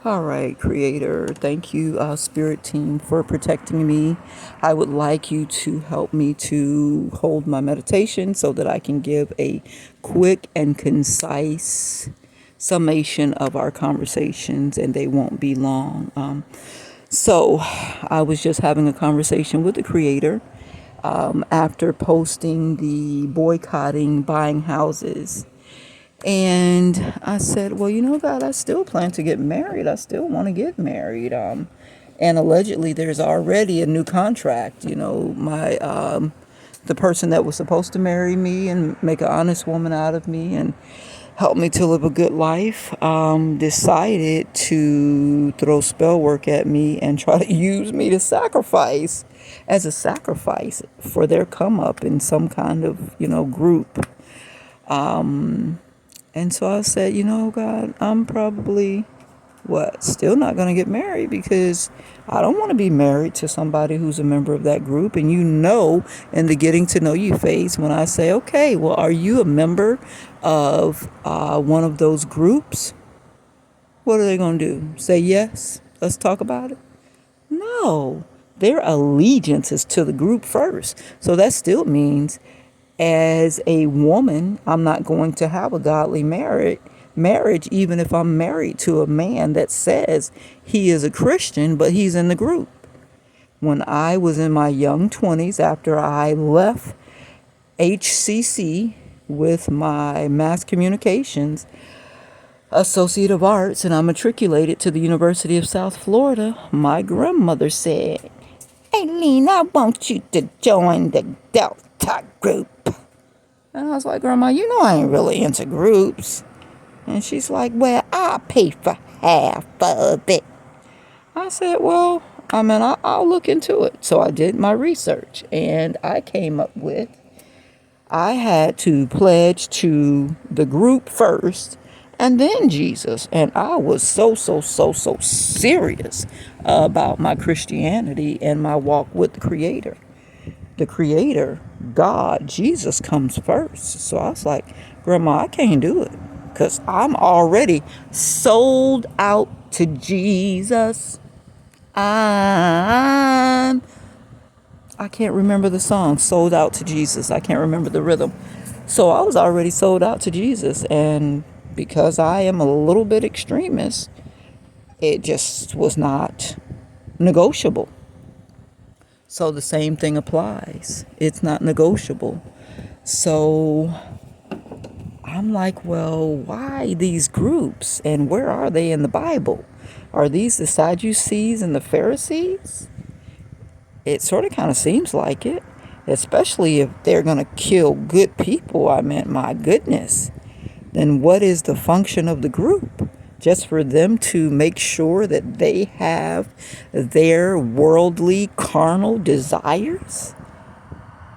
All right, Creator. Thank you, Spirit Team, for protecting me. I would like you to help me to hold my meditation so that I can give a quick and concise summation of our conversations, and they won't be long. So, I was just having a conversation with the Creator after posting the boycotting buying houses. And I said, well, God, I still plan to get married. I still want to get married. And allegedly, there's already a new contract. The person that was supposed to marry me and make an honest woman out of me and help me to live a good life, decided to throw spell work at me and try to use me to sacrifice as a sacrifice for their come up in some kind of, group. And so I said, God, I'm probably still not going to get married because I don't want to be married to somebody who's a member of that group. And in the getting to know you phase, when I say, okay, well, are you a member of one of those groups? What are they going to do? Say yes? Let's talk about it? No. Their allegiance is to the group first. So that still means as a woman, I'm not going to have a godly marriage, even if I'm married to a man that says he is a Christian, but he's in the group. When I was in my young 20s, after I left HCC with my mass communications Associate of Arts, and I matriculated to the University of South Florida, my grandmother said, Aileen, I want you to join the Delta group. And I was like, Grandma, I ain't really into groups. And she's like, well, I'll pay for half of it. I said, well, I'll look into it. So I did my research and I came up with I had to pledge to the group first and then Jesus. And I was so serious about my Christianity and my walk with the Creator. The Creator, God, Jesus comes first. So I was like, Grandma, I can't do it because I'm already sold out to Jesus. I'm I can't remember the song, Sold Out to Jesus. I can't remember the rhythm. So I was already sold out to Jesus. And because I am a little bit extremist, it just was not negotiable. So the same thing applies. It's not negotiable. So I'm like, well, why these groups? And where are they in the Bible? Are these the Sadducees and the Pharisees? It sort of kind of seems like it, especially if they're going to kill good people. I mean, my goodness. Then what is the function of the group? Just for them to make sure that they have their worldly, carnal desires?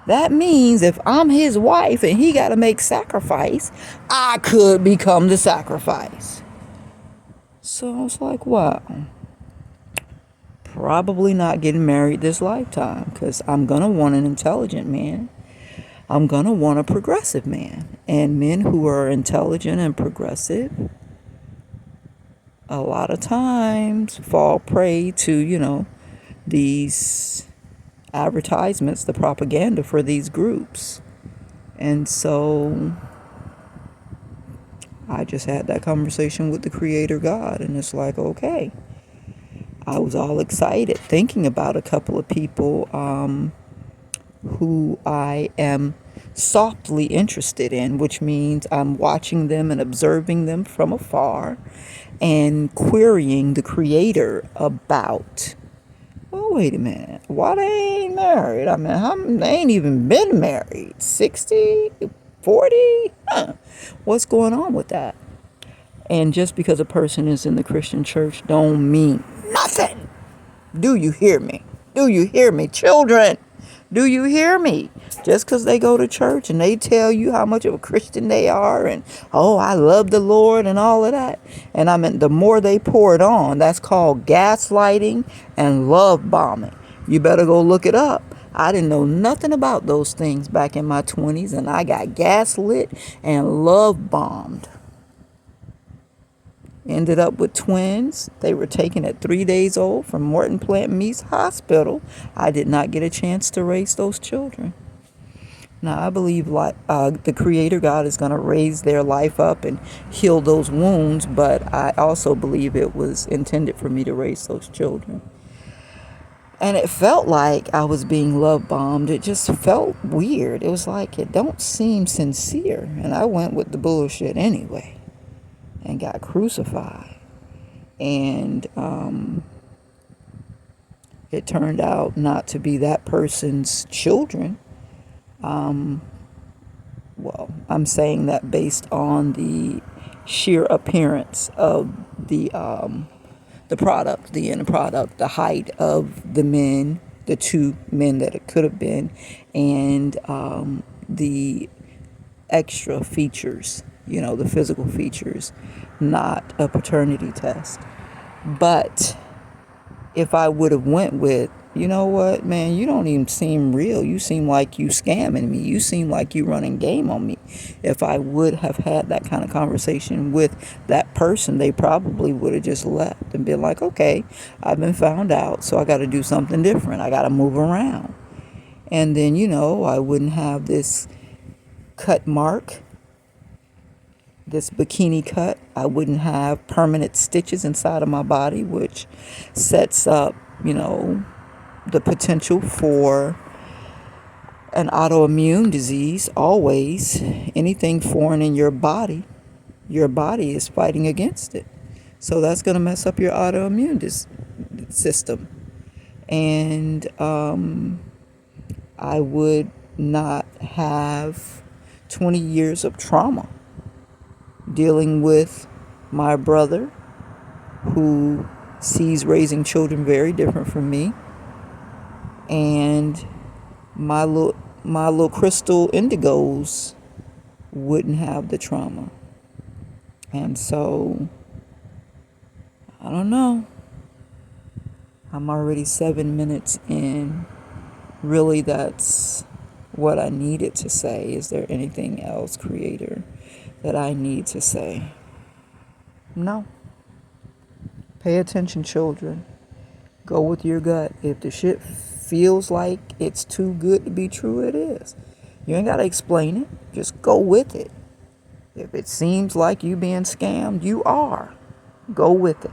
That means if I'm his wife and he got to make sacrifice, I could become the sacrifice. So I was like, wow. Probably not getting married this lifetime because I'm going to want an intelligent man. I'm going to want a progressive man. And men who are intelligent and progressive a lot of times fall prey to, these advertisements, the propaganda for these groups. And so I just had that conversation with the Creator God, and it's like, okay. I was all excited thinking about a couple of people who I am softly interested in, which means I'm watching them and observing them from afar and querying the Creator about, oh, wait a minute, why they ain't married? I mean, they ain't even been married. 60, 40? Huh. What's going on with that? And just because a person is in the Christian church don't mean nothing. Do you hear me? Do you hear me? Children, do you hear me? Just because they go to church and they tell you how much of a Christian they are and, oh, I love the Lord and all of that. And the more they pour it on, that's called gaslighting and love bombing. You better go look it up. I didn't know nothing about those things back in my 20s, and I got gaslit and love bombed. Ended up with twins. They were taken at 3 days old from Morton Plant Meats Hospital. I did not get a chance to raise those children. Now, I believe like the Creator God is going to raise their life up and heal those wounds, but I also believe it was intended for me to raise those children. And it felt like I was being love bombed. It just felt weird. It was like it don't seem sincere. And I went with the bullshit anyway and got crucified. And it turned out not to be that person's children. Well, I'm saying that based on the sheer appearance of the product, the end product, the height of the men, the two men that it could have been, and the extra features, the physical features, not a paternity test. But if I would have went with, you know what, man, you don't even seem real. You seem like you scamming me. You seem like you running game on me. If I would have had that kind of conversation with that person, they probably would have just left and been like, okay, I've been found out, so I got to do something different. I got to move around. And then, I wouldn't have this cut mark, this bikini cut. I wouldn't have permanent stitches inside of my body, which sets up, the potential for an autoimmune disease. Always, anything foreign in your body is fighting against it. So that's going to mess up your autoimmune system. And I would not have 20 years of trauma dealing with my brother, who sees raising children very different from me, and my little crystal indigos wouldn't have the trauma. And so, I don't know. I'm already 7 minutes in. Really, that's what I needed to say. Is there anything else, Creator, that I need to say? No. Pay attention, children. Go with your gut. If the shit feels like it's too good to be true, it is. You ain't got to explain it. Just go with it. If it seems like you being scammed, you are. Go with it.